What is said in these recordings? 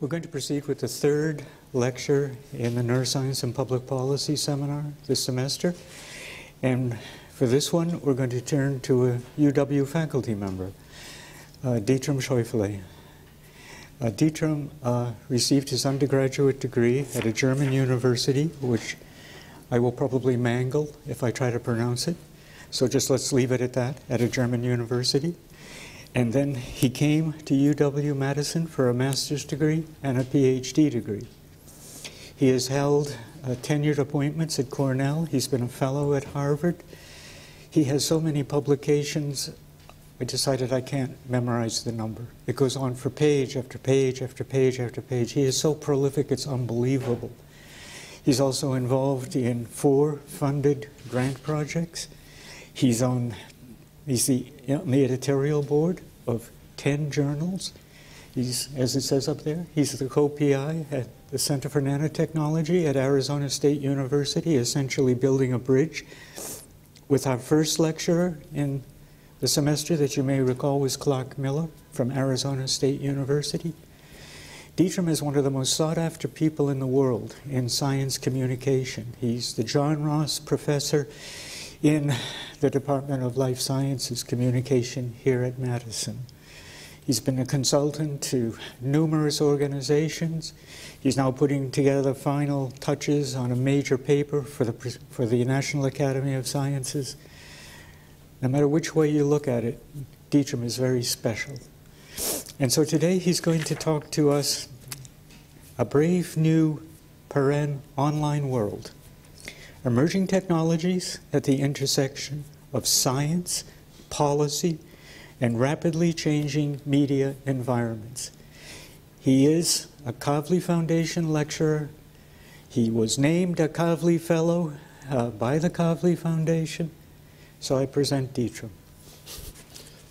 We're going to proceed with the third lecture in the Neuroscience and Public Policy seminar this semester. And for this one, we're going to turn to a UW faculty member, Dietram Scheufele. Dietram received his undergraduate degree at a German university, which I will probably mangle if I try to pronounce it. So just let's leave it at that, at a German university. And then he came to UW-Madison for a master's degree and a PhD degree. He has held tenured appointments at Cornell. He's been a fellow at Harvard. He has so many publications, I decided I can't memorize the number. It goes on for page after page after page after page. He is so prolific, it's unbelievable. He's also involved in 4 funded grant projects. He's on the editorial board of 10 journals. He's, as it says up there, he's the co-PI at the Center for Nanotechnology at Arizona State University, essentially building a bridge with our first lecturer in the semester that you may recall was Clark Miller from Arizona State University. Dietram is one of the most sought-after people in the world in science communication. He's the John Ross Professor in the Department of Life Sciences Communication here at Madison. He's been a consultant to numerous organizations. He's now putting together final touches on a major paper for the National Academy of Sciences. No matter which way you look at it, Dietram is very special. And so today he's going to talk to us a brave new online world. Emerging technologies at the intersection of science, policy, and rapidly changing media environments. He is a Kavli Foundation lecturer. He was named a Kavli Fellow by the Kavli Foundation. So I present Dietram.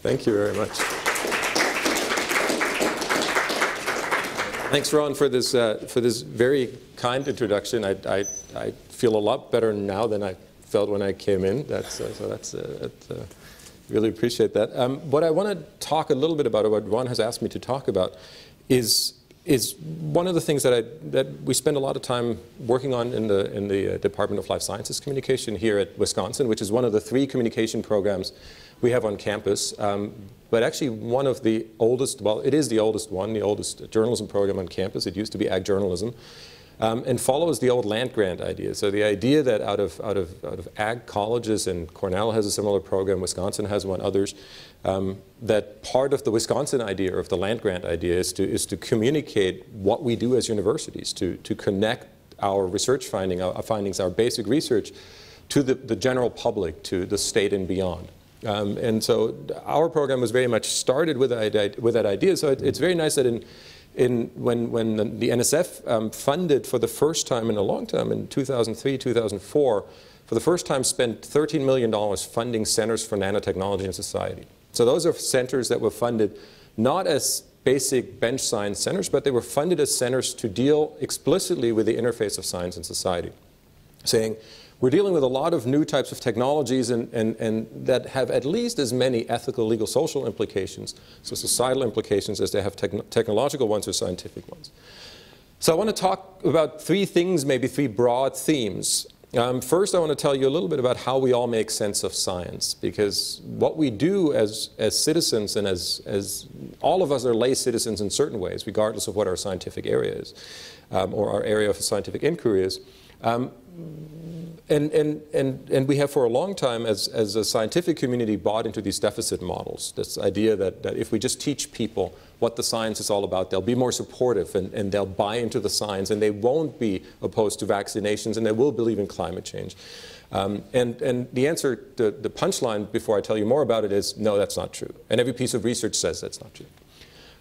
Thank you very much. Thanks, Ron, for this very kind introduction. I feel a lot better now than I felt when I came in. Really appreciate that. What I want to talk a little bit about, or what Ron has asked me to talk about, is one of the things that we spend a lot of time working on in the Department of Life Sciences Communication here at Wisconsin, which is one of the 3 communication programs we have on campus. But actually one of the oldest, well, it is the oldest one, the oldest journalism program on campus. It used to be ag journalism. And follows the old land grant idea. So the idea that out of ag colleges, and Cornell has a similar program, Wisconsin has one, others, that part of the Wisconsin idea, or of the land grant idea, is to communicate what we do as universities, to connect our research findings, our basic research, to the general public, to the state and beyond. And so our program was very much started with that idea. So it's very nice that when the NSF funded for the first time in a long time, in 2003, 2004, for the first time spent $13 million funding centers for nanotechnology and society. So those are centers that were funded not as basic bench science centers, but they were funded as centers to deal explicitly with the interface of science and society, saying, we're dealing with a lot of new types of technologies and that have at least as many ethical, legal, social implications, so societal implications, as they have technological ones or scientific ones. So I want to talk about 3 things, maybe 3 broad themes. First, I want to tell you a little bit about how we all make sense of science, because what we do as citizens, and as all of us are lay citizens in certain ways, regardless of what our scientific area is, or our area of scientific inquiry is, and we have for a long time, as a scientific community, bought into these deficit models, this idea that if we just teach people what the science is all about, they'll be more supportive and they'll buy into the science, and they won't be opposed to vaccinations, and they will believe in climate change. And the answer, the punchline, before I tell you more about it, is no, that's not true. And every piece of research says that's not true.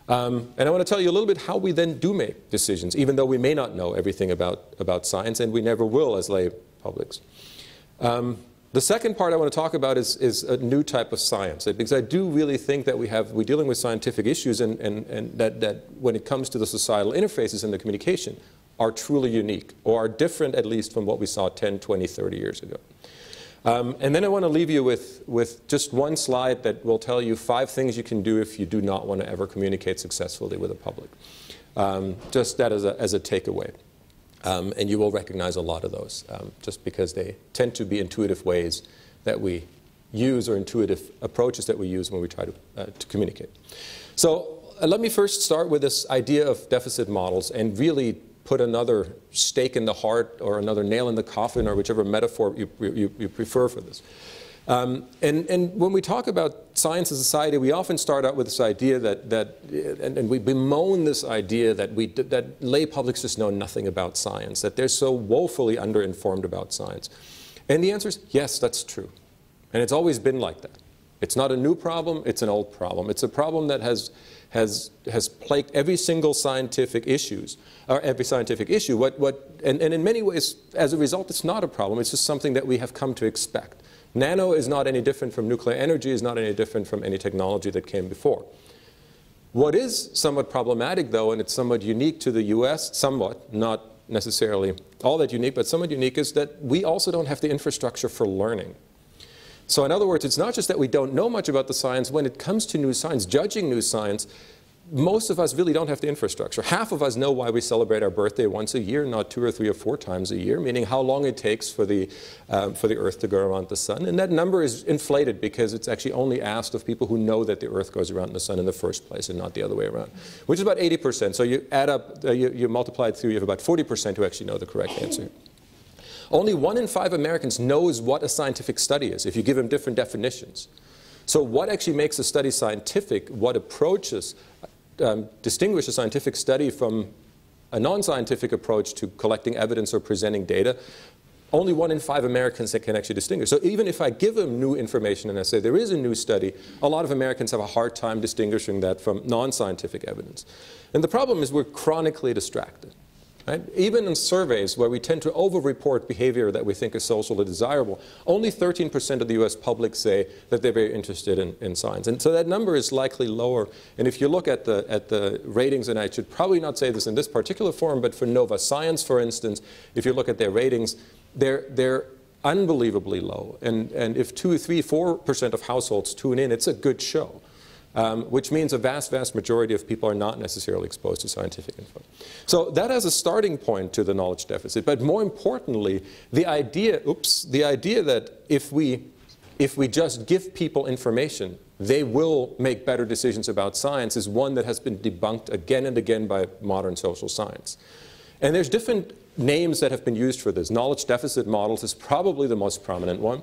And I want to tell you a little bit how we then do make decisions, even though we may not know everything about science, and we never will as lay publics. The second part I want to talk about is a new type of science, because I do really think that we're dealing with scientific issues and that when it comes to the societal interfaces in the communication are truly unique, or are different at least from what we saw 10, 20, 30 years ago. And then I want to leave you with just one slide that will tell you 5 things you can do if you do not want to ever communicate successfully with the public. Just that as a takeaway. And you will recognize a lot of those, just because they tend to be intuitive ways that we use, or intuitive approaches that we use when we try to communicate. So let me first start with this idea of deficit models and really put another stake in the heart, or another nail in the coffin, or whichever metaphor you prefer for this. And when we talk about science and society, we often start out with this idea and we bemoan this idea that lay publics just know nothing about science, that they're so woefully underinformed about science. And the answer is yes, that's true. And it's always been like that. It's not a new problem, it's an old problem. It's a problem that has plagued every single scientific issue. And in many ways, as a result, it's not a problem. It's just something that we have come to expect. Nano is not any different from nuclear energy, is not any different from any technology that came before. What is somewhat problematic, though, and it's somewhat unique to the US, somewhat, not necessarily all that unique, but somewhat unique, is that we also don't have the infrastructure for learning. So in other words, it's not just that we don't know much about the science. When it comes to new science, judging new science, most of us really don't have the infrastructure. Half of us know why we celebrate our birthday once a year, not 2 or 3 or 4 times a year, meaning how long it takes for the Earth to go around the sun. And that number is inflated because it's actually only asked of people who know that the Earth goes around the sun in the first place and not the other way around, which is about 80%. So you add up, you multiply it through, you have about 40% who actually know the correct answer. Only 1 in 5 Americans knows what a scientific study is if you give them different definitions. So what actually makes a study scientific, what approaches distinguish a scientific study from a non-scientific approach to collecting evidence or presenting data, only 1 in 5 Americans that can actually distinguish. So even if I give them new information and I say there is a new study, a lot of Americans have a hard time distinguishing that from non-scientific evidence. And the problem is we're chronically distracted. Right? Even in surveys where we tend to over-report behavior that we think is socially desirable, only 13% of the US public say that they're very interested in science. And so that number is likely lower. And if you look at the ratings, and I should probably not say this in this particular forum, but for Nova Science, for instance, if you look at their ratings, they're unbelievably low. And if 2, 3, 4% of households tune in, it's a good show. Which means a vast, vast majority of people are not necessarily exposed to scientific info. So that has a starting point to the knowledge deficit. But more importantly, the idea that if we just give people information, they will make better decisions about science is one that has been debunked again and again by modern social science. And there's different names that have been used for this. Knowledge deficit models is probably the most prominent one.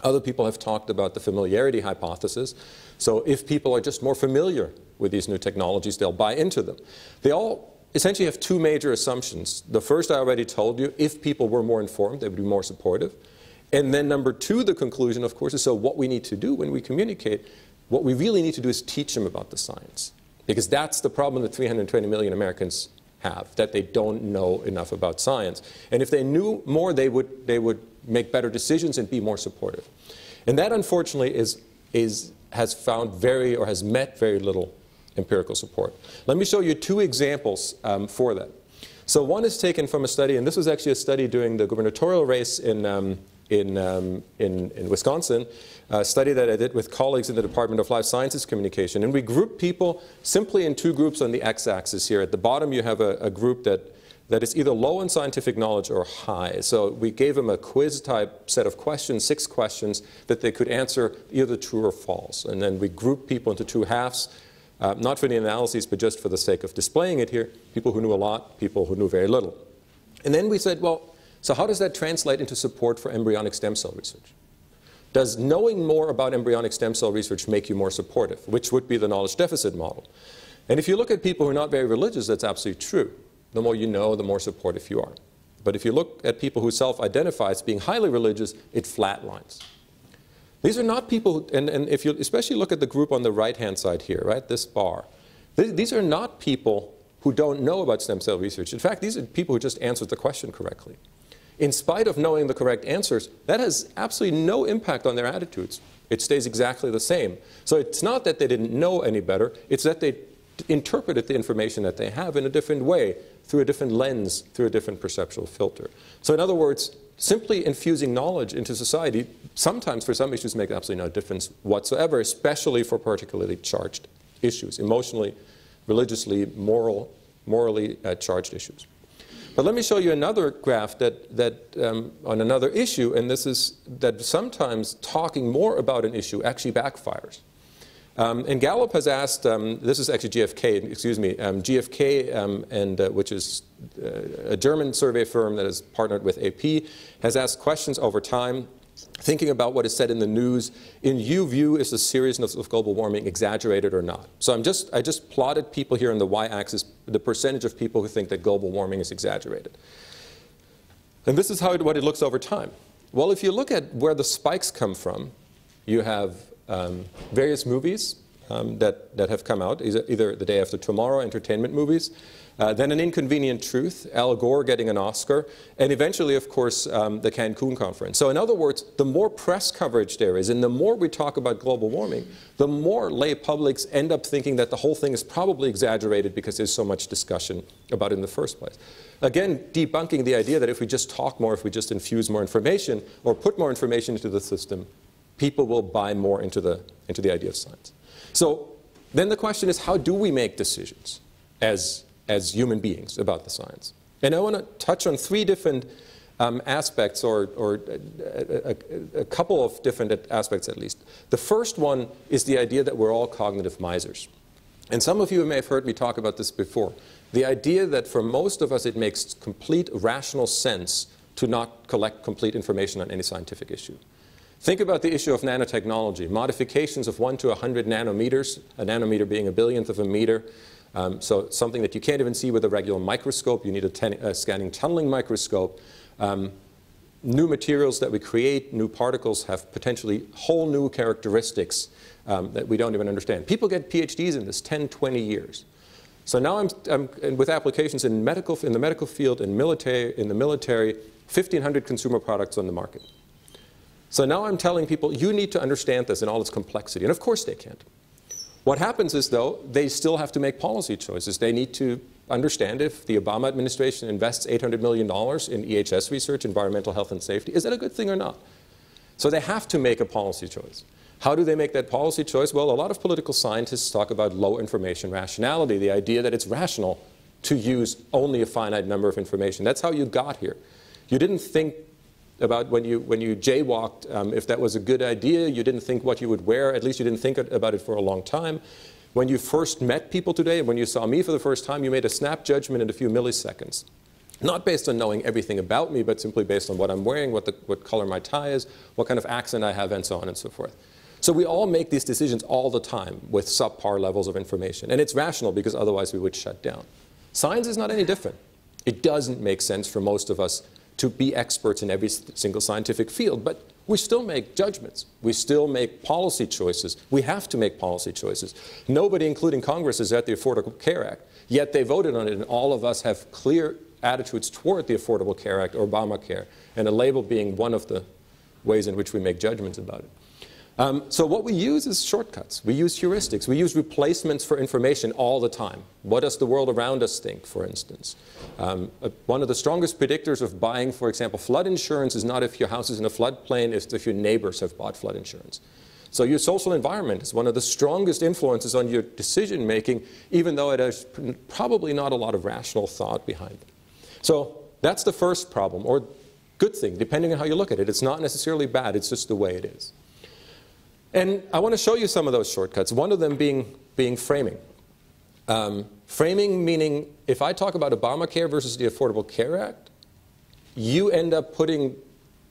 Other people have talked about the familiarity hypothesis. So if people are just more familiar with these new technologies, they'll buy into them. They all essentially have 2 major assumptions. The first I already told you, if people were more informed, they would be more supportive. And then number 2, the conclusion, of course, is so what we need to do when we communicate, what we really need to do is teach them about the science. Because that's the problem that 320 million Americans have, that they don't know enough about science. And if they knew more, they would make better decisions and be more supportive. And that, unfortunately, has met very little empirical support. Let me show you 2 examples for that. So one is taken from a study, and this was actually a study during the gubernatorial race in Wisconsin, a study that I did with colleagues in the Department of Life Sciences Communication. And we grouped people simply in 2 groups on the x-axis here. At the bottom, you have a group that is either low in scientific knowledge or high. So we gave them a quiz-type set of questions, 6 questions, that they could answer either true or false. And then we grouped people into 2 halves, not for the analyses, but just for the sake of displaying it here, people who knew a lot, people who knew very little. And then we said, well, so how does that translate into support for embryonic stem cell research? Does knowing more about embryonic stem cell research make you more supportive, which would be the knowledge deficit model? And if you look at people who are not very religious, that's absolutely true. The more you know, the more supportive you are. But if you look at people who self-identify as being highly religious, it flatlines. These are not people, and if you especially look at the group on the right-hand side here, right, this bar, these are not people who don't know about stem cell research. In fact, these are people who just answered the question correctly. In spite of knowing the correct answers, that has absolutely no impact on their attitudes. It stays exactly the same. So it's not that they didn't know any better, it's that they interpreted the information that they have in a different way, through a different lens, through a different perceptual filter. So in other words, simply infusing knowledge into society, sometimes for some issues make absolutely no difference whatsoever, especially for particularly charged issues, emotionally, religiously, moral morally charged issues. But let me show you another graph on another issue, and this is that sometimes talking more about an issue actually backfires. And Gallup has asked, this is actually GfK, excuse me, GfK, which is a German survey firm that is partnered with AP, has asked questions over time, thinking about what is said in the news. In your view, is the seriousness of global warming exaggerated or not? So I just plotted people here on the y-axis, the percentage of people who think that global warming is exaggerated. And this is what it looks over time. Well, if you look at where the spikes come from, you have various movies that have come out, either The Day After Tomorrow, entertainment movies, then An Inconvenient Truth, Al Gore getting an Oscar, and eventually, of course, the Cancun conference. So in other words, the more press coverage there is, and the more we talk about global warming, the more lay publics end up thinking that the whole thing is probably exaggerated because there's so much discussion about it in the first place. Again, debunking the idea that if we just talk more, if we just infuse more information, or put more information into the system, people will buy more into the idea of science. So then the question is, how do we make decisions as human beings about the science? And I want to touch on three different aspects, or a couple of different aspects at least. The first one is the idea that we're all cognitive misers. And some of you may have heard me talk about this before. The idea that for most of us it makes complete rational sense to not collect complete information on any scientific issue. Think about the issue of nanotechnology, modifications of 1 to 100 nanometers, a nanometer being a billionth of a meter. So something that you can't even see with a regular microscope. You need a scanning tunneling microscope. New materials that we create, new particles, have potentially whole new characteristics that we don't even understand. People get PhDs in this 10, 20 years. So now I'm with applications in the medical field, in the military, 1,500 consumer products on the market. So now I'm telling people, you need to understand this in all its complexity. And of course they can't. What happens is, though, they still have to make policy choices. They need to understand if the Obama administration invests $800 million in EHS research, environmental health and safety, is that a good thing or not? So they have to make a policy choice. How do they make that policy choice? Well, a lot of political scientists talk about low information rationality, the idea that it's rational to use only a finite number of information. That's how you got here. You didn't think about when you jaywalked, if that was a good idea. You didn't think what you would wear. At least you didn't think about it for a long time. When you first met people today, and when you saw me for the first time, you made a snap judgment in a few milliseconds. Not based on knowing everything about me, but simply based on what I'm wearing, what color my tie is, what kind of accent I have, and so on and so forth. So we all make these decisions all the time with subpar levels of information. And it's rational because otherwise we would shut down. Science is not any different. It doesn't make sense for most of us to be experts in every single scientific field, but we still make judgments. We still make policy choices. We have to make policy choices. Nobody, including Congress, is at the Affordable Care Act, yet they voted on it, and all of us have clear attitudes toward the Affordable Care Act, or Obamacare, and a label being one of the ways in which we make judgments about it. So what we use is shortcuts. We use heuristics. We use replacements for information all the time. What does the world around us think, for instance? One of the strongest predictors of buying, for example, flood insurance is not if your house is in a floodplain, it's if your neighbors have bought flood insurance. So your social environment is one of the strongest influences on your decision making, even though it has probably not a lot of rational thought behind it. So that's the first problem, or good thing, depending on how you look at it. It's not necessarily bad, it's just the way it is. And I want to show you some of those shortcuts, one of them being framing. Framing meaning, if I talk about Obamacare versus the Affordable Care Act, you end up putting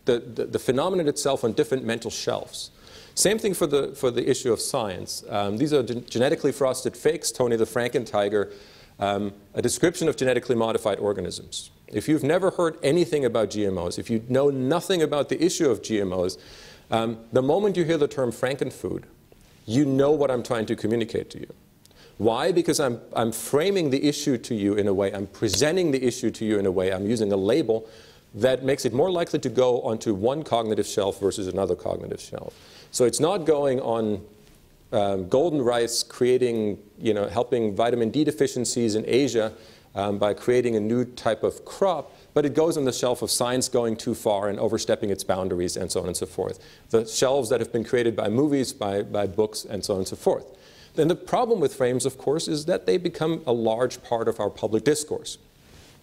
the phenomenon itself on different mental shelves. Same thing for the issue of science. These are genetically frosted fakes, Tony the Franken-Tiger, a description of genetically modified organisms. If you've never heard anything about GMOs, if you know nothing about the issue of GMOs, the moment you hear the term Frankenfood, you know what I'm trying to communicate to you. Why? Because I'm framing the issue to you in a way, I'm presenting the issue to you in a way, I'm using a label that makes it more likely to go onto one cognitive shelf versus another cognitive shelf. So it's not going on golden rice creating, helping vitamin D deficiencies in Asia by creating a new type of crop, but it goes on the shelf of science going too far and overstepping its boundaries and so on and so forth. The shelves that have been created by movies, by books, and so on and so forth. And the problem with frames, of course, is that they become a large part of our public discourse.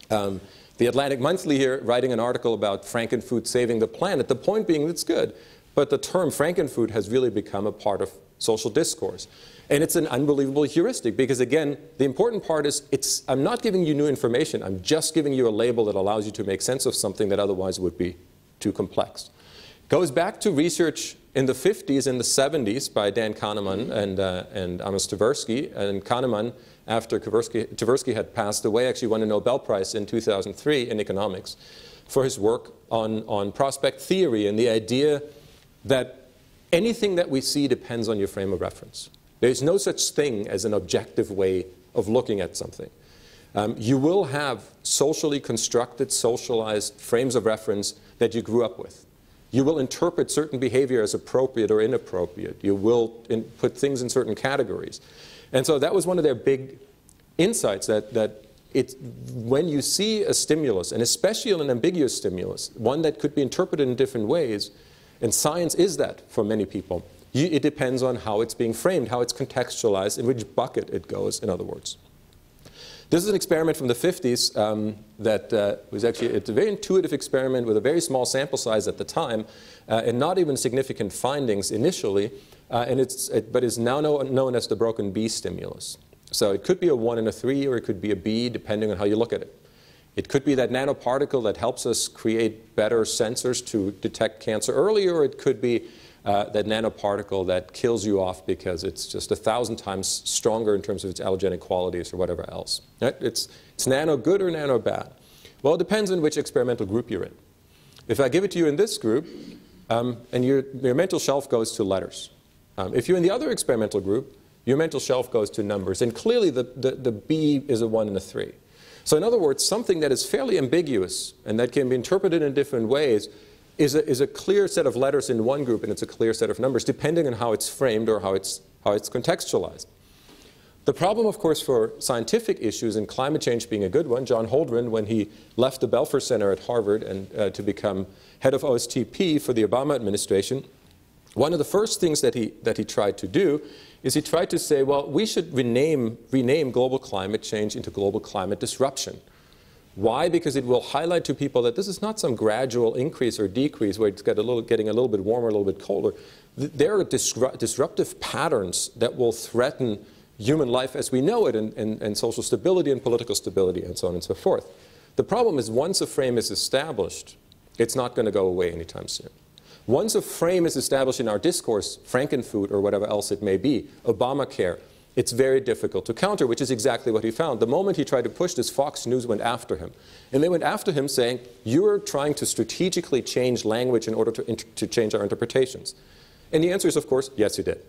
The Atlantic Monthly here, writing an article about frankenfood saving the planet, the point being it's good, but the term frankenfood has really become a part of social discourse. And it's an unbelievable heuristic because, again, the important part is I'm not giving you new information. I'm just giving you a label that allows you to make sense of something that otherwise would be too complex. Goes back to research in the 50s and the 70s by Dan Kahneman and Amos Tversky. And Kahneman, after Tversky had passed away, actually won a Nobel Prize in 2003 in economics for his work on prospect theory and the idea that anything that we see depends on your frame of reference. There's no such thing as an objective way of looking at something. You will have socially constructed, socialized frames of reference that you grew up with. You will interpret certain behavior as appropriate or inappropriate. You will put things in certain categories. And so that was one of their big insights, that when you see a stimulus, and especially an ambiguous stimulus, one that could be interpreted in different ways, and science is that for many people, it depends on how it's being framed, how it's contextualized, in which bucket it goes, in other words. This is an experiment from the 50s that was actually, it's a very intuitive experiment with a very small sample size at the time and not even significant findings initially, but is now known as the broken B stimulus. So it could be a 1 and a 3, or it could be a B, depending on how you look at it. It could be that nanoparticle that helps us create better sensors to detect cancer earlier, or it could be that nanoparticle that kills you off because it's just 1,000 times stronger in terms of its allergenic qualities or whatever else. Right? It's nano good or nano bad. Well, it depends on which experimental group you're in. If I give it to you in this group, and your mental shelf goes to letters. If you're in the other experimental group, your mental shelf goes to numbers. And clearly the B is a 1 and a 3. So in other words, something that is fairly ambiguous and that can be interpreted in different ways is a clear set of letters in one group, and it's a clear set of numbers, depending on how it's framed or how it's contextualized. The problem, of course, for scientific issues, and climate change being a good one, John Holdren, when he left the Belfer Center at Harvard and to become head of OSTP for the Obama administration, one of the first things that he tried to do is he tried to say, well, we should rename global climate change into global climate disruption. Why? Because it will highlight to people that this is not some gradual increase or decrease where it's getting a little bit warmer, a little bit colder. There are disruptive patterns that will threaten human life as we know it, and social stability and political stability and so on and so forth. The problem is once a frame is established, it's not going to go away anytime soon. Once a frame is established in our discourse, frankenfood or whatever else it may be, Obamacare, it's very difficult to counter, which is exactly what he found. The moment he tried to push this, Fox News went after him. And they went after him saying, you're trying to strategically change language in order to change our interpretations. And the answer is, of course, yes, he did.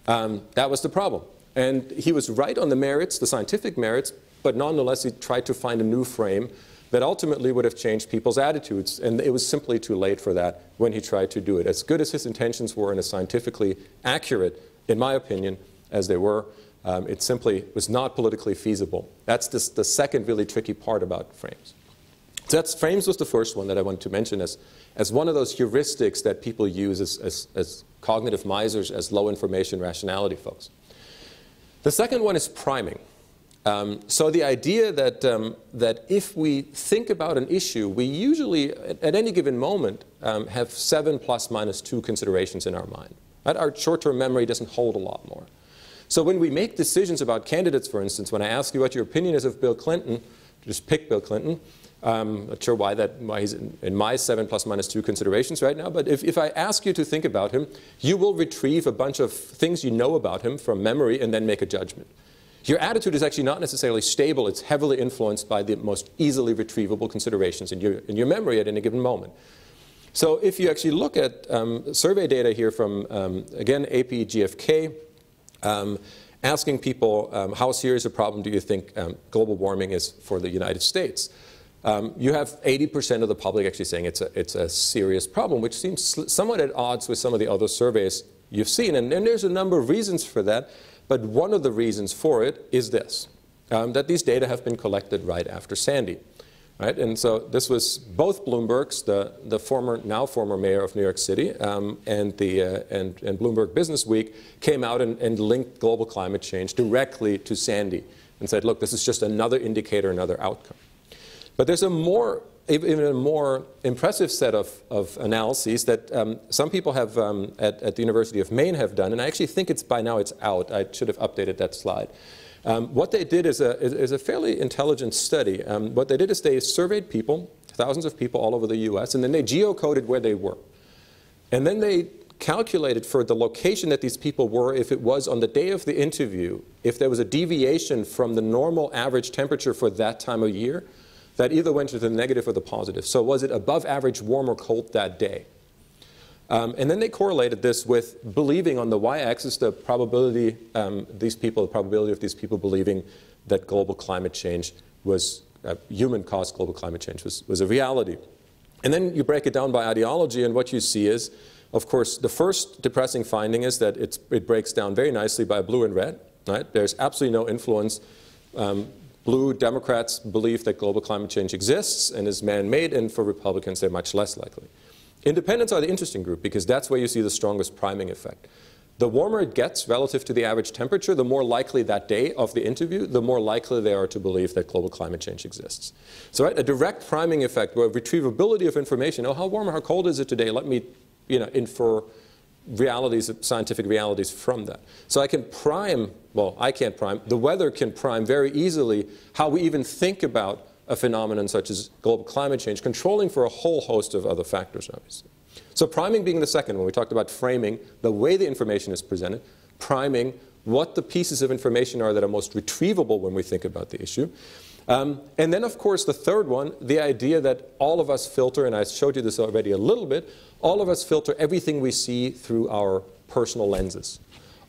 That was the problem. And he was right on the merits, the scientific merits, but nonetheless he tried to find a new frame that ultimately would have changed people's attitudes. And it was simply too late for that when he tried to do it. As good as his intentions were and as scientifically accurate, in my opinion, as they were, it simply was not politically feasible. That's the second really tricky part about frames. So frames was the first one that I wanted to mention as one of those heuristics that people use as cognitive misers, as low information rationality folks. The second one is priming. So the idea that if we think about an issue, we usually, at any given moment, have 7 ± 2 considerations in our mind. Right? Our short-term memory doesn't hold a lot more. So when we make decisions about candidates, for instance, when I ask you what your opinion is of Bill Clinton, just pick Bill Clinton. Not sure why he's in my 7 ± 2 considerations right now, but if I ask you to think about him, you will retrieve a bunch of things you know about him from memory and then make a judgment. Your attitude is actually not necessarily stable. It's heavily influenced by the most easily retrievable considerations in your memory at any given moment. So if you actually look at survey data here from, again, AP GFK, asking people how serious a problem do you think global warming is for the United States, you have 80% of the public actually saying it's a serious problem, which seems somewhat at odds with some of the other surveys you've seen. And there's a number of reasons for that, but one of the reasons for it is this, that these data have been collected right after Sandy. Right? And so this was both Bloomberg's, the now former mayor of New York City, and Bloomberg Business Week came out and linked global climate change directly to Sandy and said, look, this is just another indicator, another outcome. But there's even a more impressive set of analyses that some people have at the University of Maine have done, and I actually think by now it's out. I should have updated that slide. What they did is a fairly intelligent study. What they did is they surveyed people, thousands of people all over the US, and then they geocoded where they were. And then they calculated for the location that these people were, if it was on the day of the interview, if there was a deviation from the normal average temperature for that time of year, that either went to the negative or the positive. So was it above average warm or cold that day? And then they correlated this with believing on the y-axis the probability of these people believing that global climate change was human-caused global climate change was a reality. And then you break it down by ideology, and what you see is, of course, the first depressing finding is that it breaks down very nicely by blue and red. Right? There's absolutely no influence. Blue Democrats believe that global climate change exists and is man-made, and for Republicans, they're much less likely. Independents are the interesting group because that's where you see the strongest priming effect. The warmer it gets relative to the average temperature, the more likely that day of the interview, the more likely they are to believe that global climate change exists. So right, a direct priming effect where retrievability of information, oh, how warm or how cold is it today? Let me infer realities, scientific realities from that. So I can prime, well, I can't prime, the weather can prime very easily how we even think about a phenomenon such as global climate change, controlling for a whole host of other factors, obviously. So priming being the second one, we talked about framing, the way the information is presented, priming what the pieces of information are that are most retrievable when we think about the issue. And then, of course, the third one, the idea that all of us filter, and I showed you this already a little bit, all of us filter everything we see through our personal lenses.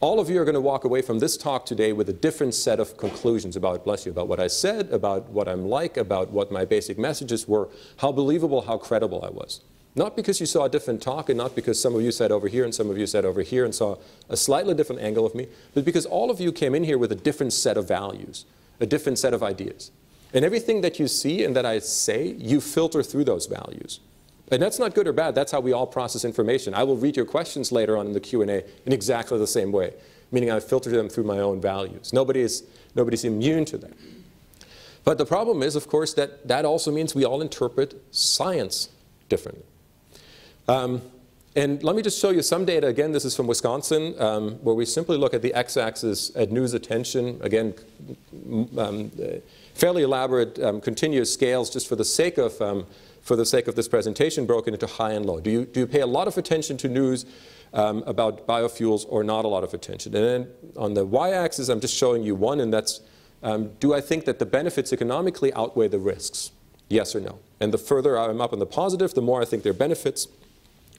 All of you are going to walk away from this talk today with a different set of conclusions about, bless you, about what I said, about what I'm like, about what my basic messages were, how believable, how credible I was. Not because you saw a different talk, and not because some of you sat over here and some of you sat over here and saw a slightly different angle of me, but because all of you came in here with a different set of values, a different set of ideas. And everything that you see and that I say, you filter through those values. And that's not good or bad. That's how we all process information. I will read your questions later on in the Q&A in exactly the same way, meaning I filter them through my own values. Nobody's immune to that. But the problem is, of course, that also means we all interpret science differently. And let me just show you some data. Again, this is from Wisconsin, where we simply look at the x-axis at news attention. Again, fairly elaborate continuous scales just for the sake of this presentation, broken into high and low. Do you pay a lot of attention to news about biofuels or not a lot of attention? And then on the y-axis, I'm just showing you one, and that's do I think that the benefits economically outweigh the risks? Yes or no? And the further I'm up on the positive, the more I think there are benefits.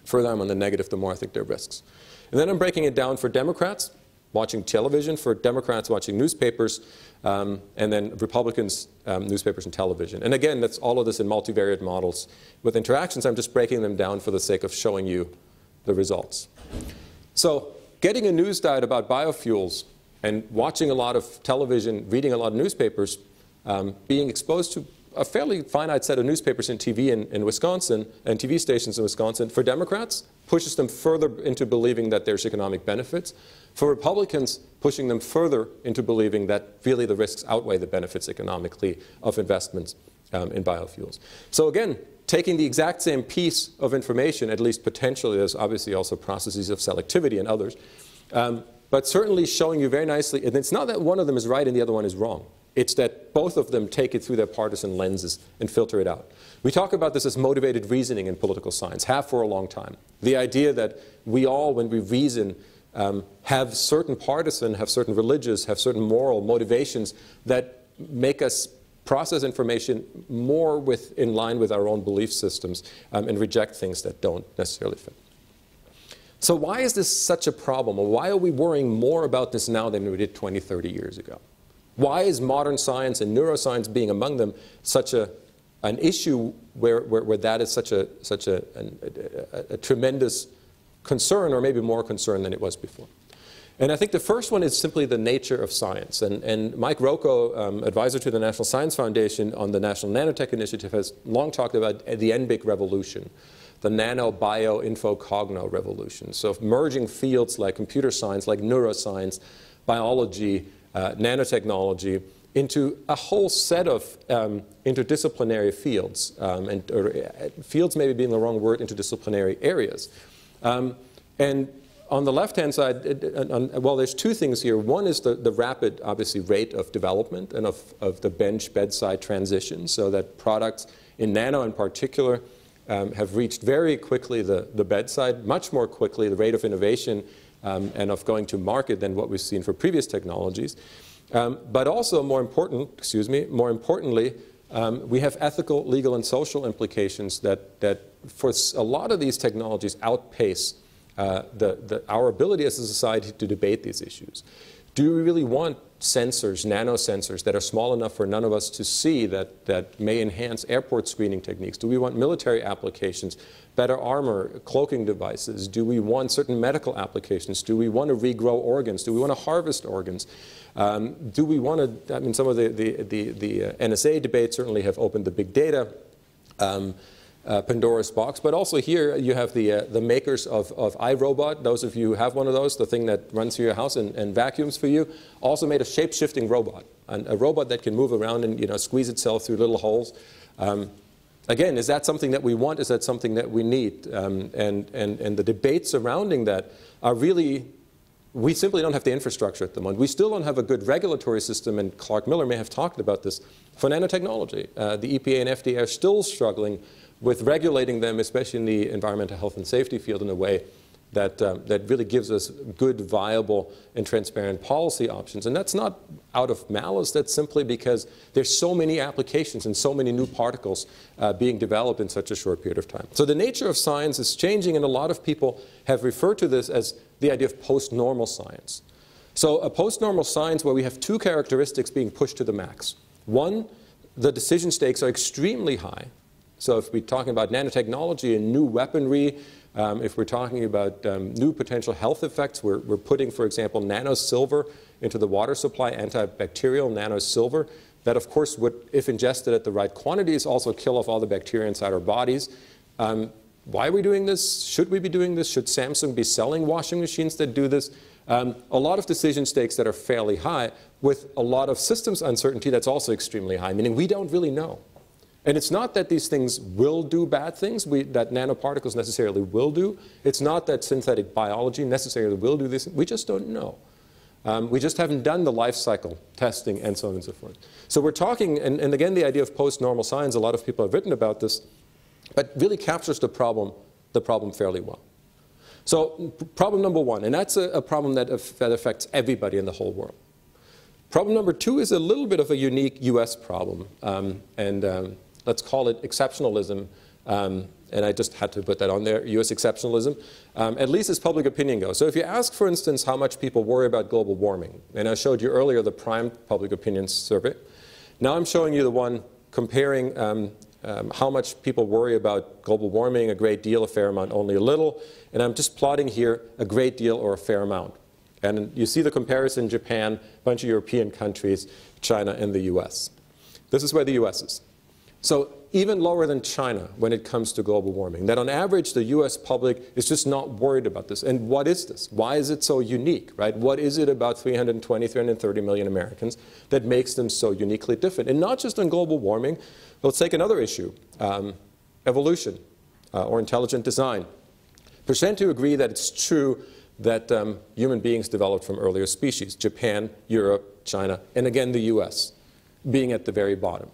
Further I'm on the negative, the more I think there are risks. And then I'm breaking it down for Democrats watching television, for Democrats watching newspapers, and then Republicans newspapers and television. And again, that's all of this in multivariate models. With interactions, I'm just breaking them down for the sake of showing you the results. So getting a news diet about biofuels and watching a lot of television, reading a lot of newspapers, being exposed to a fairly finite set of newspapers and TV in Wisconsin, and TV stations in Wisconsin, for Democrats, pushes them further into believing that there's economic benefits. For Republicans, pushing them further into believing that really the risks outweigh the benefits economically of investments in biofuels. So again, taking the exact same piece of information, at least potentially, there's obviously also processes of selectivity and others, but certainly showing you very nicely, and it's not that one of them is right and the other one is wrong. It's that both of them take it through their partisan lenses and filter it out. We talk about this as motivated reasoning in political science, have for a long time. The idea that we all, when we reason, have certain partisan, have certain religious, have certain moral motivations that make us process information more in line with our own belief systems and reject things that don't necessarily fit. So why is this such a problem? Or why are we worrying more about this now than we did 20, 30 years ago? Why is modern science and neuroscience being among them such an issue where that is such a tremendous concern, or maybe more concern than it was before? And I think the first one is simply the nature of science. And Mike Rocco, advisor to the National Science Foundation on the National Nanotech Initiative, has long talked about the NBIC revolution, the nano-bio-info-cogno revolution. So merging fields like computer science, like neuroscience, biology, nanotechnology, into a whole set of interdisciplinary fields, fields maybe being the wrong word, interdisciplinary areas. And on the left-hand side, well, there's two things here. One is the rapid, obviously, rate of development and of the bench-bedside transition, so that products in nano in particular have reached very quickly the bedside, much more quickly the rate of innovation and of going to market than what we've seen for previous technologies. But also, more importantly, we have ethical, legal, and social implications that for a lot of these technologies outpace our ability as a society to debate these issues. Do we really want sensors, nanosensors, that are small enough for none of us to see that may enhance airport screening techniques? Do we want military applications, better armor, cloaking devices? Do we want certain medical applications? Do we want to regrow organs? Do we want to harvest organs? Do we want to, I mean, some of the NSA debates certainly have opened the big data Pandora's box, but also here you have the makers of iRobot. Those of you who have one of those, the thing that runs through your house and vacuums for you, also made a shape-shifting robot, a robot that can move around and squeeze itself through little holes. Again, is that something that we want? Is that something that we need? And the debates surrounding that are really, we simply don't have the infrastructure at the moment. We still don't have a good regulatory system, and Clark Miller may have talked about this, for nanotechnology. The EPA and FDA are still struggling with regulating them, especially in the environmental health and safety field, in a way that really gives us good, viable, and transparent policy options. And that's not out of malice. That's simply because there's so many applications and so many new particles being developed in such a short period of time. So the nature of science is changing, and a lot of people have referred to this as the idea of post-normal science. So a post-normal science where we have two characteristics being pushed to the max. One, the decision stakes are extremely high. So if we're talking about nanotechnology and new weaponry, if we're talking about new potential health effects, we're putting, for example, nanosilver into the water supply, antibacterial nanosilver, that of course would, if ingested at the right quantities, also kill off all the bacteria inside our bodies. Why are we doing this? Should we be doing this? Should Samsung be selling washing machines that do this? A lot of decision stakes that are fairly high, with a lot of systems uncertainty that's also extremely high, meaning we don't really know. And it's not that these things will do bad things, that nanoparticles necessarily will do. It's not that synthetic biology necessarily will do this. We just don't know. We just haven't done the life cycle testing and so on and so forth. So we're talking, and again, the idea of post-normal science, a lot of people have written about this, but really captures the problem fairly well. So problem number one, and that's a problem that affects everybody in the whole world. Problem number two is a little bit of a unique US problem, let's call it exceptionalism, and I just had to put that on there, US exceptionalism, at least as public opinion goes. So if you ask, for instance, how much people worry about global warming, and I showed you earlier the Prime Public Opinion Survey, now I'm showing you the one comparing how much people worry about global warming, a great deal, a fair amount, only a little, and I'm just plotting here a great deal or a fair amount. And you see the comparison: Japan, a bunch of European countries, China, and the US. This is where the US is. So even lower than China when it comes to global warming. That on average, the US public is just not worried about this. And what is this? Why is it so unique, right? What is it about 320, 330 million Americans that makes them so uniquely different? And not just on global warming. Let's take another issue, evolution or intelligent design. Percent who agree that it's true that human beings developed from earlier species, Japan, Europe, China, and again the US, being at the very bottom.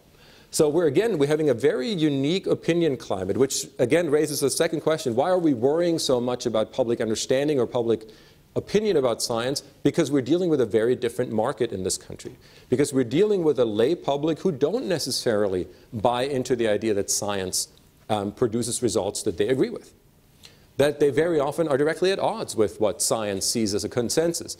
So we're having a very unique opinion climate, which again raises a second question: why are we worrying so much about public understanding or public opinion about science? Because we're dealing with a very different market in this country. Because we're dealing with a lay public who don't necessarily buy into the idea that science produces results that they agree with. that they very often are directly at odds with what science sees as a consensus,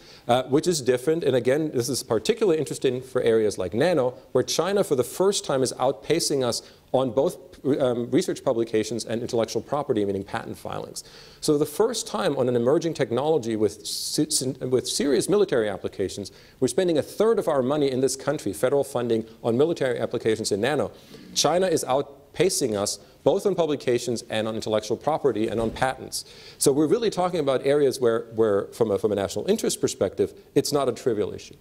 which is different. And again, this is particularly interesting for areas like nano, where China for the first time is outpacing us on both research publications and intellectual property, meaning patent filings. So the first time on an emerging technology with serious military applications, we're spending 1/3 of our money in this country, federal funding, on military applications in nano. China is outpacing us both on publications and on intellectual property and on patents. So we're really talking about areas where from a national interest perspective, it's not a trivial issue.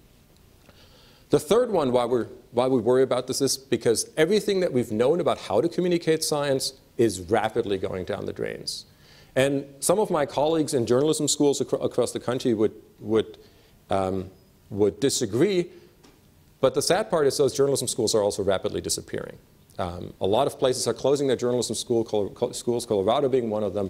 The third one, why we worry about this, is because everything that we've known about how to communicate science is rapidly going down the drains. And some of my colleagues in journalism schools across the country would disagree, but the sad part is those journalism schools are also rapidly disappearing. A lot of places are closing their journalism schools, Colorado being one of them,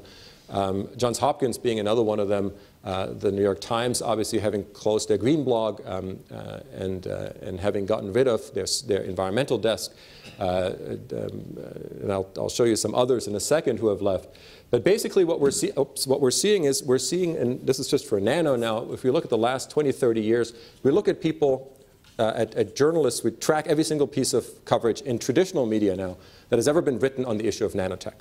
Johns Hopkins being another one of them, the New York Times obviously having closed their green blog and having gotten rid of their environmental desk. And I'll show you some others in a second who have left. But basically what we're seeing is, and this is just for nano now, if you look at the last 20, 30 years, we look at people, at journalists, we track every single piece of coverage in traditional media now that has ever been written on the issue of nanotech.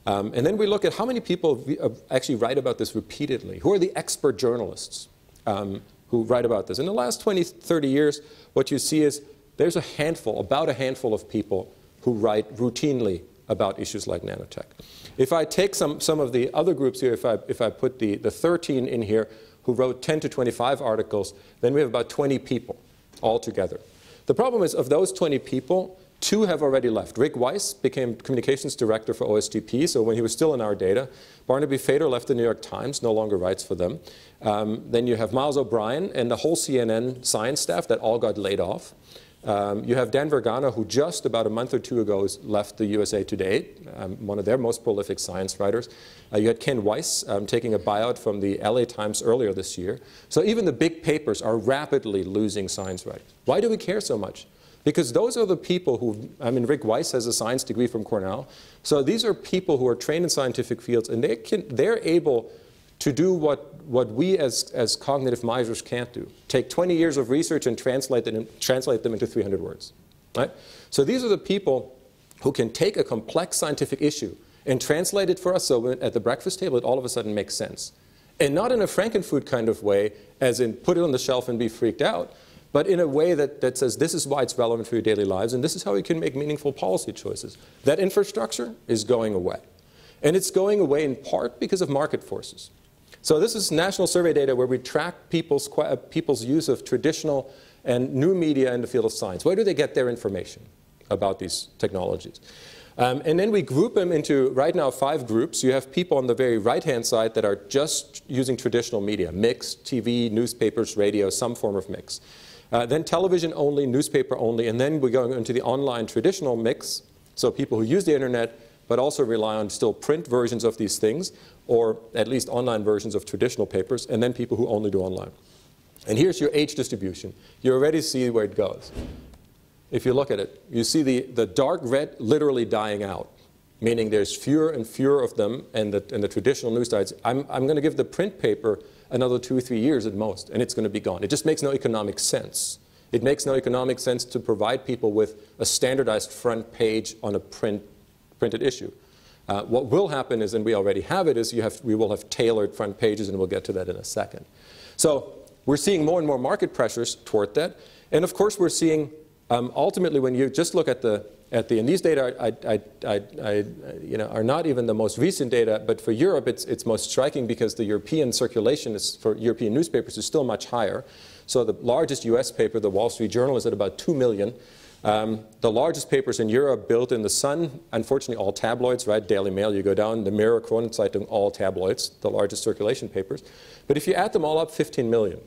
And then we look at how many people actually write about this repeatedly. Who are the expert journalists who write about this? In the last 20, 30 years, what you see is there's about a handful of people who write routinely about issues like nanotech. If I take some of the other groups here, if I put the 13 in here who wrote 10 to 25 articles, then we have about 20 people altogether. The problem is, of those 20 people, 2 have already left. Rick Weiss became communications director for OSTP, so when he was still in our data. Barnaby Fader left the New York Times, no longer writes for them. Then you have Miles O'Brien and the whole CNN science staff that all got laid off. You have Dan Vergana, who just about a month or 2 ago left the USA Today, one of their most prolific science writers. You had Ken Weiss taking a buyout from the LA Times earlier this year. So even the big papers are rapidly losing science writers. Why do we care so much? Because those are the people who, Rick Weiss has a science degree from Cornell. So these are people who are trained in scientific fields, and they're able to do what we as cognitive misers can't do. Take 20 years of research and translate them into 300 words. Right? So these are the people who can take a complex scientific issue and translate it for us so at the breakfast table it all of a sudden makes sense. And not in a Frankenfood kind of way, as in put it on the shelf and be freaked out, but in a way that says this is why it's relevant for your daily lives and this is how you can make meaningful policy choices. That infrastructure is going away. And it's going away in part because of market forces. So this is national survey data where we track people's use of traditional and new media in the field of science. Where do they get their information about these technologies? And then we group them into, right now, 5 groups. You have people on the very right-hand side that are just using traditional media, mixed, TV, newspapers, radio, some form of mix. Then television only, newspaper only, and then we're going into the online traditional mix, so people who use the internet but also rely on still print versions of these things, or at least online versions of traditional papers, and then people who only do online. And here's your age distribution. You already see where it goes. If you look at it, you see the dark red literally dying out, meaning there's fewer and fewer of them, and the traditional news sites. I'm going to give the print paper another 2 or 3 years at most, and it's going to be gone. It just makes no economic sense. It makes no economic sense to provide people with a standardized front page on a printed issue. What will happen is, and we already have it, is we will have tailored front pages, and we'll get to that in a second. So we're seeing more and more market pressures toward that. And of course, we're seeing, ultimately, when you just look at and these data are not even the most recent data, but for Europe, it's most striking because the European circulation for European newspapers is still much higher. So the largest US paper, the Wall Street Journal, is at about 2 million. The largest papers in Europe built in the Sun, unfortunately all tabloids, right? Daily Mail, you go down, the Mirror, Kronenzeitung, all tabloids, the largest circulation papers. But if you add them all up, 15 million.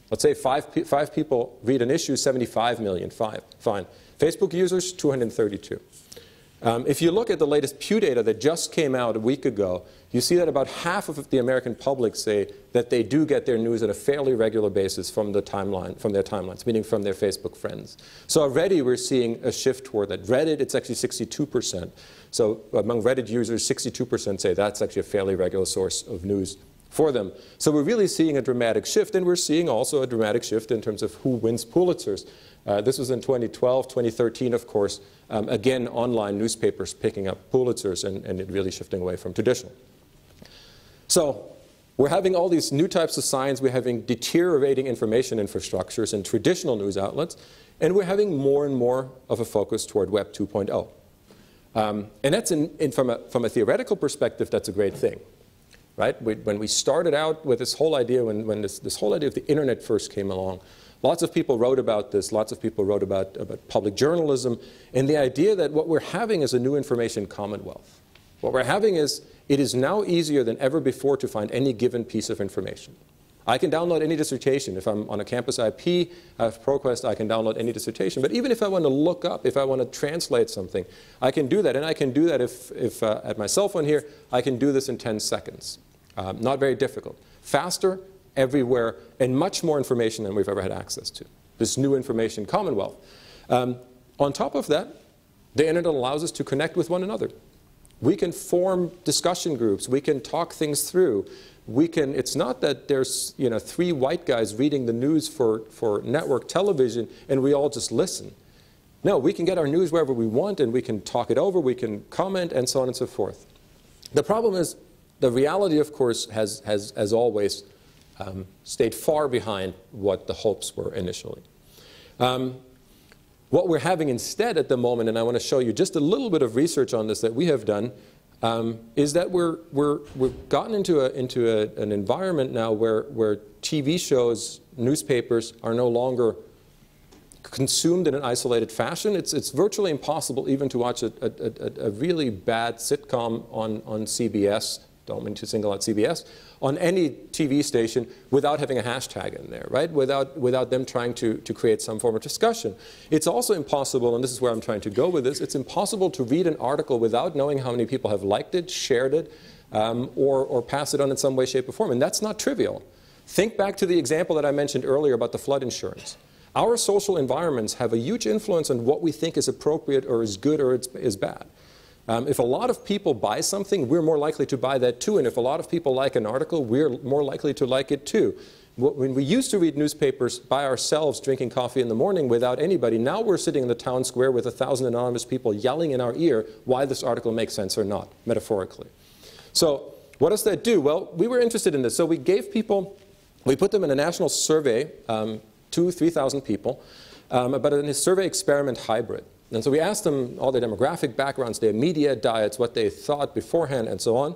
Let's say five people read an issue, 75 million, fine. Facebook users, 232. If you look at the latest Pew data that just came out a week ago, you see that about half of the American public say that they do get their news on a fairly regular basis from their timelines, meaning from their Facebook friends. So already we're seeing a shift toward that. Reddit, it's actually 62%. So among Reddit users, 62% say that's actually a fairly regular source of news for them. So we're really seeing a dramatic shift, and we're seeing also a dramatic shift in terms of who wins Pulitzers. This was in 2012, 2013, of course. Again, online newspapers picking up Pulitzers and it really shifting away from traditional. So we're having all these new types of signs. We're having deteriorating information infrastructures and traditional news outlets. And we're having more and more of a focus toward Web 2.0. And that's from a theoretical perspective, that's a great thing. Right? When we started out with this whole idea, when this whole idea of the internet first came along, lots of people wrote about this. Lots of people wrote about public journalism and the idea that what we're having is a new information commonwealth. What we're having is, it is now easier than ever before to find any given piece of information. I can download any dissertation. If I'm on a campus IP, I have ProQuest, I can download any dissertation. But even if I want to look up, if I want to translate something, I can do that. And I can do that if at my cell phone here, I can do this in 10 seconds. Not very difficult. Faster, everywhere, and much more information than we've ever had access to. This new information commonwealth. On top of that, the internet allows us to connect with one another. We can form discussion groups. We can talk things through. It's not that there's 3 white guys reading the news for network television and we all just listen. No, we can get our news wherever we want and we can talk it over, we can comment, and so on and so forth. The problem is, the reality, of course, has as always, stayed far behind what the hopes were initially. What we're having instead at the moment, and I want to show you just a little bit of research on this that we have done, is that we've gotten into an environment now where TV shows, newspapers are no longer consumed in an isolated fashion. It's virtually impossible even to watch a really bad sitcom on CBS, don't mean to single out CBS, on any TV station without having a hashtag in there, right? Without them trying to create some form of discussion. It's also impossible, and this is where I'm trying to go with this, it's impossible to read an article without knowing how many people have liked it, shared it, or passed it on in some way, shape, or form. And that's not trivial. Think back to the example that I mentioned earlier about the flood insurance. Our social environments have a huge influence on what we think is appropriate or is good or is bad. If a lot of people buy something, we're more likely to buy that too. And if a lot of people like an article, we're more likely to like it too. When we used to read newspapers by ourselves, drinking coffee in the morning without anybody, now we're sitting in the town square with 1,000 anonymous people yelling in our ear why this article makes sense or not, metaphorically. So what does that do? Well, we were interested in this. So we put them in a national survey, 3,000 people, but in a survey experiment hybrid. And so we asked them all their demographic backgrounds, their media diets, what they thought beforehand, and so on.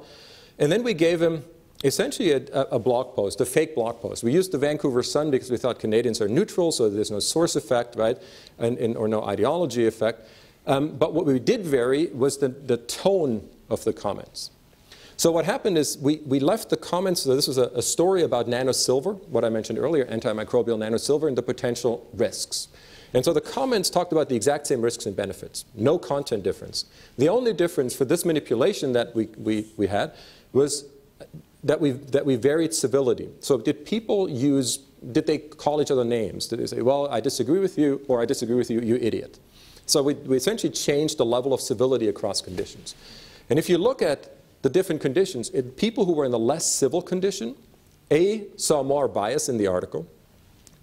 And then we gave them essentially a blog post, a fake blog post. We used the Vancouver Sun because we thought Canadians are neutral, so there's no source effect, right, or no ideology effect. But what we did vary was the tone of the comments. So what happened is we left the comments, so this was a story about nanosilver, what I mentioned earlier, antimicrobial nanosilver, and the potential risks. And so the comments talked about the exact same risks and benefits, no content difference. The only difference for this manipulation that we had was that we varied civility. So did they call each other names? Did they say, well, I disagree with you, or I disagree with you, you idiot? So we essentially changed the level of civility across conditions. And if you look at the different conditions, people who were in the less civil condition, A, saw more bias in the article,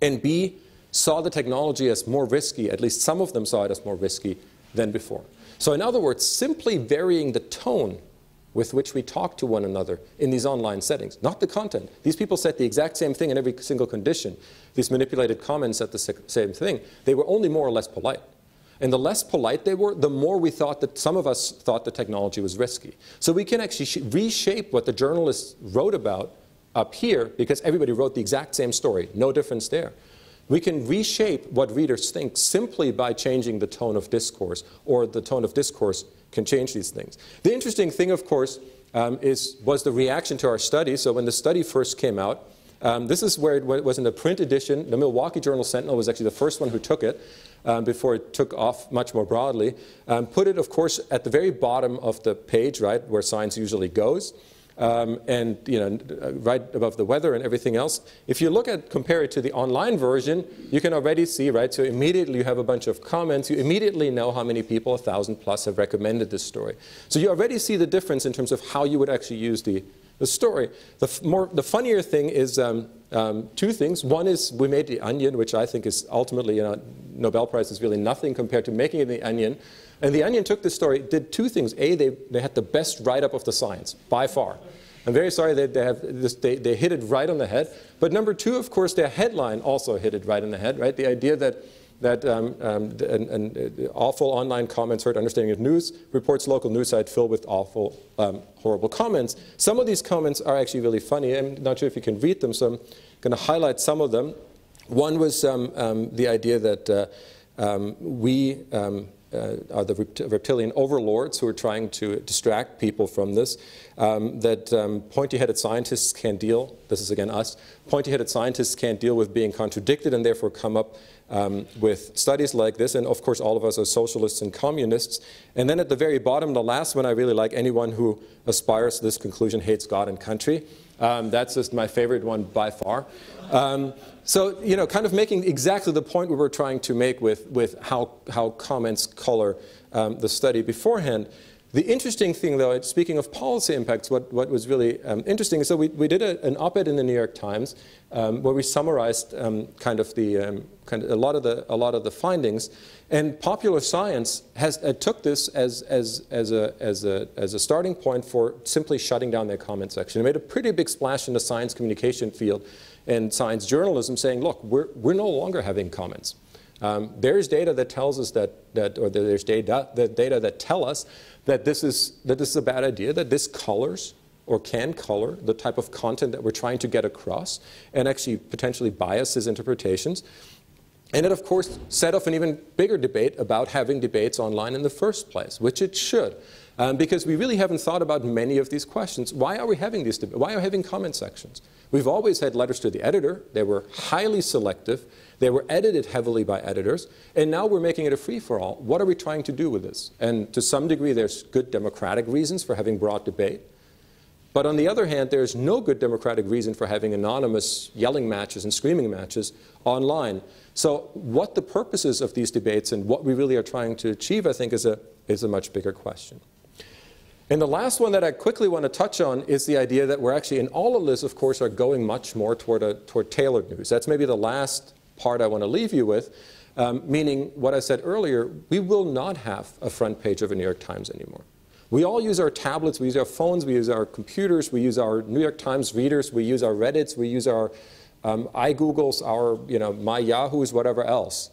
and B, saw the technology as more risky, at least some of them saw it as more risky than before. So in other words, simply varying the tone with which we talk to one another in these online settings, not the content. These people said the exact same thing in every single condition. These manipulated comments said the same thing. They were only more or less polite. And the less polite they were, the more we thought that some of us thought the technology was risky. So we can actually reshape what the journalists wrote about up here, because everybody wrote the exact same story, no difference there. We can reshape what readers think simply by changing the tone of discourse, or the tone of discourse can change these things. The interesting thing, of course, was the reaction to our study. So when the study first came out, This is where it was in the print edition. The Milwaukee Journal Sentinel was actually the first one who took it before it took off much more broadly. Put it, of course, at the very bottom of the page, right, where science usually goes. And right above the weather and everything else. If you compare it to the online version, you can already see, right, so immediately you have a bunch of comments. You immediately know how many people, 1,000 plus, have recommended this story. So you already see the difference in terms of how you would actually use the story. The funnier thing is two things. One is we made The Onion, which I think is ultimately, Nobel Prize is really nothing compared to making it The Onion. And The Onion took this story, did two things. A, they had the best write-up of the science, by far. I'm very sorry that they hit it right on the head. But number two, of course, their headline also hit it right on the head, right? The idea that awful online comments hurt understanding of news, reports local news site filled with awful, horrible comments. Some of these comments are actually really funny. I'm not sure if you can read them, so I'm going to highlight some of them. One was the idea that we are the reptilian overlords who are trying to distract people from this, that pointy-headed scientists can't deal, this is again us, pointy-headed scientists can't deal with being contradicted and therefore come up with studies like this, and of course all of us are socialists and communists. And then at the very bottom, the last one I really like, anyone who aspires to this conclusion hates God and country. That's just my favorite one by far. So, kind of making exactly the point we were trying to make with how comments color the study beforehand. The interesting thing, though, speaking of policy impacts, what was really interesting is that we did an op-ed in the New York Times where we summarized a lot of the findings, and Popular Science took this as a starting point for simply shutting down their comment section. It made a pretty big splash in the science communication field and science journalism, saying, look, we're no longer having comments. There's data that tells us that there's data that tell us that this is a bad idea, that this colors or can color the type of content that we're trying to get across and actually potentially biases interpretations. And it, of course, set off an even bigger debate about having debates online in the first place, which it should. Because we really haven't thought about many of these questions. Why are we having these debates? Why are we having comment sections? We've always had letters to the editor. They were highly selective. They were edited heavily by editors. And now we're making it a free-for-all. What are we trying to do with this? And to some degree, there's good democratic reasons for having broad debate. But on the other hand, there's no good democratic reason for having anonymous yelling matches and screaming matches online. So what the purposes of these debates and what we really are trying to achieve, I think, is a much bigger question. And the last one that I quickly want to touch on is the idea that we're actually, in all of this, of course, are going much more toward tailored news. That's maybe the last part I want to leave you with, meaning what I said earlier, we will not have a front page of a New York Times anymore. We all use our tablets, we use our phones, we use our computers, we use our New York Times readers, we use our Reddits, we use our iGoogles, our my Yahoos, whatever else.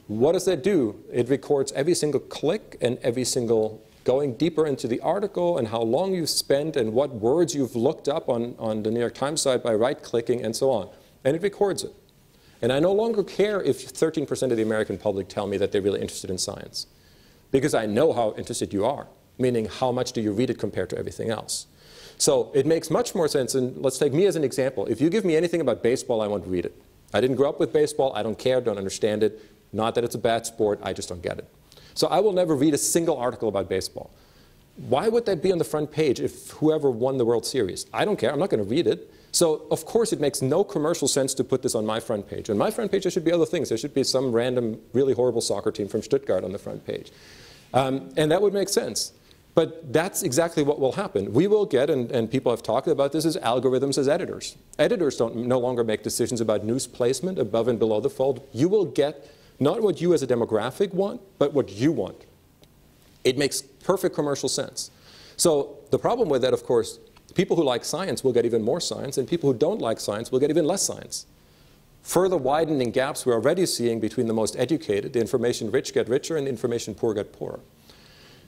What does that do? It records every single click and every single going deeper into the article and how long you've spent and what words you've looked up on the New York Times site by right-clicking and so on. And it records it. And I no longer care if 13% of the American public tell me that they're really interested in science, because I know how interested you are, meaning how much do you read it compared to everything else. So it makes much more sense, and let's take me as an example. If you give me anything about baseball, I won't read it. I didn't grow up with baseball, I don't care, don't understand it. Not that it's a bad sport, I just don't get it. So I will never read a single article about baseball. Why would that be on the front page if whoever won the World Series? I don't care, I'm not going to read it. So of course it makes no commercial sense to put this on my front page. On my front page there should be other things. There should be some random, really horrible soccer team from Stuttgart on the front page. And that would make sense. But that's exactly what will happen. We will get, and people have talked about this, as algorithms as editors. Editors no longer make decisions about news placement above and below the fold. You will get not what you as a demographic want, but what you want. It makes perfect commercial sense. So the problem with that, of course, people who like science will get even more science, and people who don't like science will get even less science. Further widening gaps we're already seeing between the most educated, the information rich get richer, and the information poor get poorer.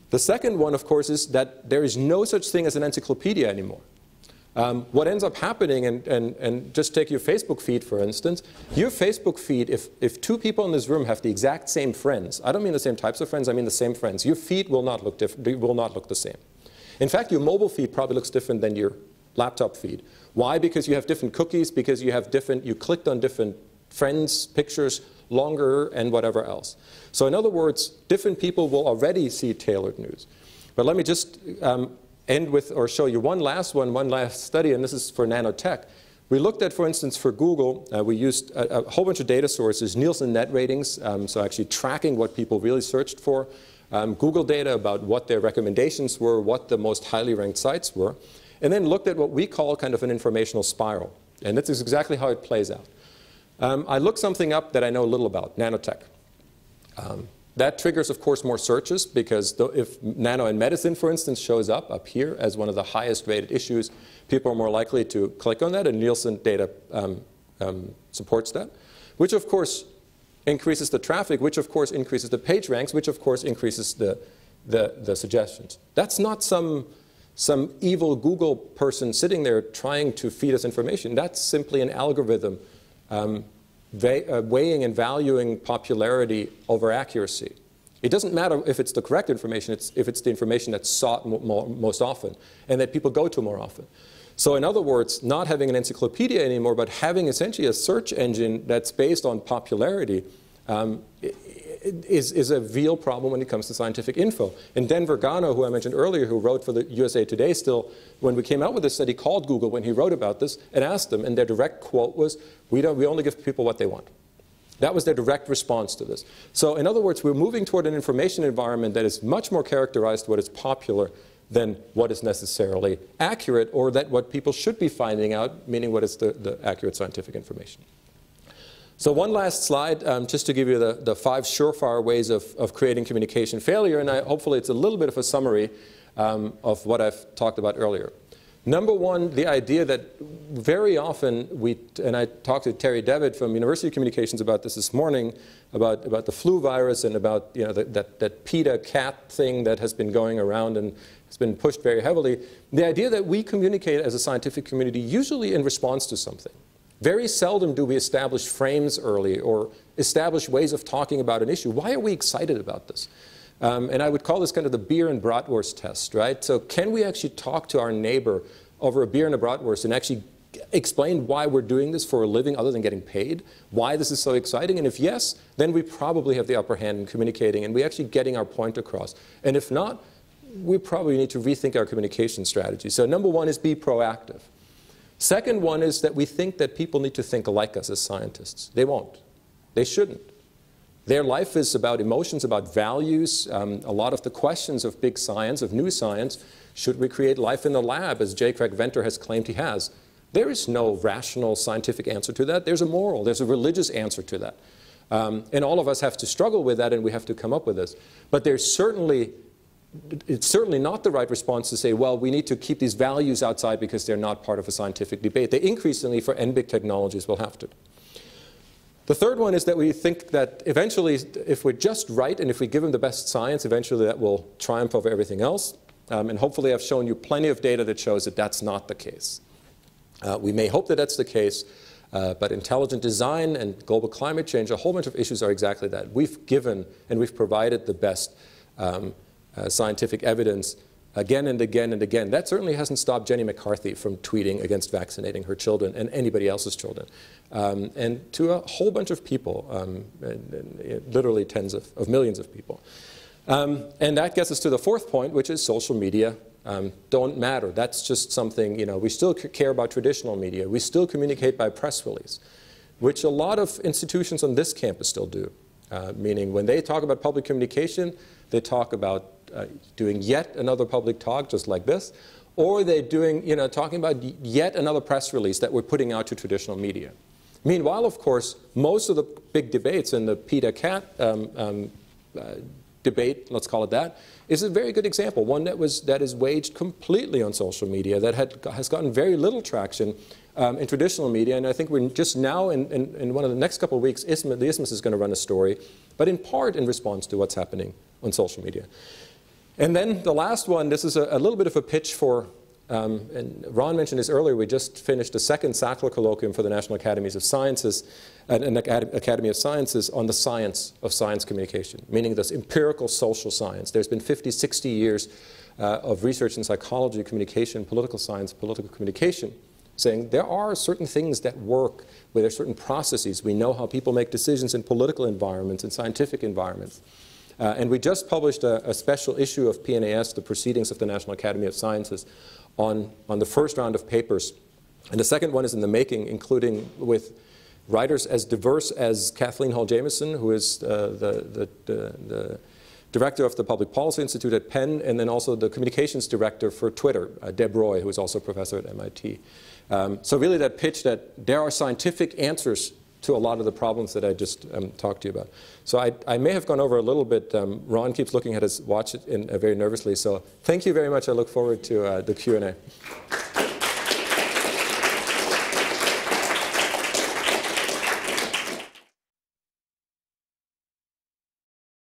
The second one, of course, is that there is no such thing as an encyclopedia anymore. What ends up happening, and just take your Facebook feed, for instance, your Facebook feed, if two people in this room have the exact same friends, I don't mean the same types of friends, I mean the same friends, your feed will not look different, will not look the same. In fact, your mobile feed probably looks different than your laptop feed. Why? Because you have different cookies, because you clicked on different friends, pictures, longer, and whatever else. So in other words, different people will already see tailored news. But let me just end with, or show you one last study, and this is for nanotech. We looked at, for instance, for Google, we used a whole bunch of data sources, Nielsen net ratings, so actually tracking what people really searched for, Google data about what their recommendations were, what the most highly ranked sites were, and then looked at what we call kind of an informational spiral. And this is exactly how it plays out. I looked something up that I know a little about, nanotech. That triggers, of course, more searches, because if nano in medicine, for instance, shows up here as one of the highest rated issues, people are more likely to click on that, and Nielsen data supports that, which of course increases the traffic, which of course increases the page ranks, which of course increases the suggestions. That's not some evil Google person sitting there trying to feed us information. That's simply an algorithm weighing and valuing popularity over accuracy. It doesn't matter if it's the correct information, if it's the information that's sought most often and that people go to more often. So in other words, not having an encyclopedia anymore, but having essentially a search engine that's based on popularity is a real problem when it comes to scientific info. And Dan Vergano, who I mentioned earlier, who wrote for the USA Today still, when we came out with this study, called Google when he wrote about this and asked them, and their direct quote was, we only give people what they want. That was their direct response to this. So in other words, we're moving toward an information environment that is much more characterized what is popular than what is necessarily accurate, or that what people should be finding out, meaning what is the accurate scientific information. So one last slide, just to give you the 5 surefire ways of creating communication failure, and hopefully it's a little bit of a summary of what I've talked about earlier. Number one, the idea that very often and I talked to Terry Devitt from University of Communications about this morning, about the flu virus and about that PETA cat thing that has been going around and has been pushed very heavily. The idea that we communicate as a scientific community usually in response to something. Very seldom do we establish frames early or establish ways of talking about an issue. Why are we excited about this? And I would call this kind of the beer and bratwurst test, right? So can we actually talk to our neighbor over a beer and a bratwurst and actually explain why we're doing this for a living other than getting paid? Why this is so exciting? And if yes, then we probably have the upper hand in communicating and we're actually getting our point across. And if not, we probably need to rethink our communication strategy. So number one is be proactive. Second one is that we think that people need to think like us as scientists. They won't. They shouldn't. Their life is about emotions, about values. A lot of the questions of big science, of new science, should we create life in the lab, as J. Craig Venter has claimed he has? There is no rational scientific answer to that. There's a moral, there's a religious answer to that. And all of us have to struggle with that, and we have to come up with this. But it's certainly not the right response to say, well, we need to keep these values outside because they're not part of a scientific debate. They increasingly, for NBIG technologies, will have to. The third one is that we think that eventually, if we're just right and if we give them the best science, eventually that will triumph over everything else. And hopefully I've shown you plenty of data that shows that that's not the case. We may hope that that's the case, but intelligent design and global climate change, a whole bunch of issues are exactly that. We've given and we've provided the best scientific evidence again and again and again. That certainly hasn't stopped Jenny McCarthy from tweeting against vaccinating her children and anybody else's children. And to a whole bunch of people, literally tens of millions of people. And that gets us to the fourth point, which is social media don't matter. That's just something, we still care about traditional media. We still communicate by press release, which a lot of institutions on this campus still do. Meaning when they talk about public communication, they talk about doing yet another public talk just like this, or they're doing, talking about yet another press release that we're putting out to traditional media. Meanwhile, of course, most of the big debates in the PETA cat debate, let's call it that, is a very good example, one that is waged completely on social media, that has gotten very little traction in traditional media. And I think we're just now, in one of the next couple of weeks, the Isthmus is going to run a story, but in part in response to what's happening on social media. And then the last one, this is a little bit of a pitch for, and Ron mentioned this earlier, we just finished the second Sackler Colloquium for the National Academies of Sciences, and Academy of Sciences on the science of science communication, meaning this empirical social science. There's been 50, 60 years of research in psychology, communication, political science, political communication, saying there are certain things that work, where there are certain processes. We know how people make decisions in political environments, in scientific environments. And we just published a special issue of PNAS, the Proceedings of the National Academy of Sciences, on the first round of papers. And the second one is in the making, including with writers as diverse as Kathleen Hall Jamieson, who is the director of the Public Policy Institute at Penn, and then also the communications director for Twitter, Deb Roy, who is also a professor at MIT. So really that pitch that there are scientific answers to a lot of the problems that I just talked to you about. So I may have gone over a little bit. Ron keeps looking at his watch very nervously. So thank you very much. I look forward to the Q&A.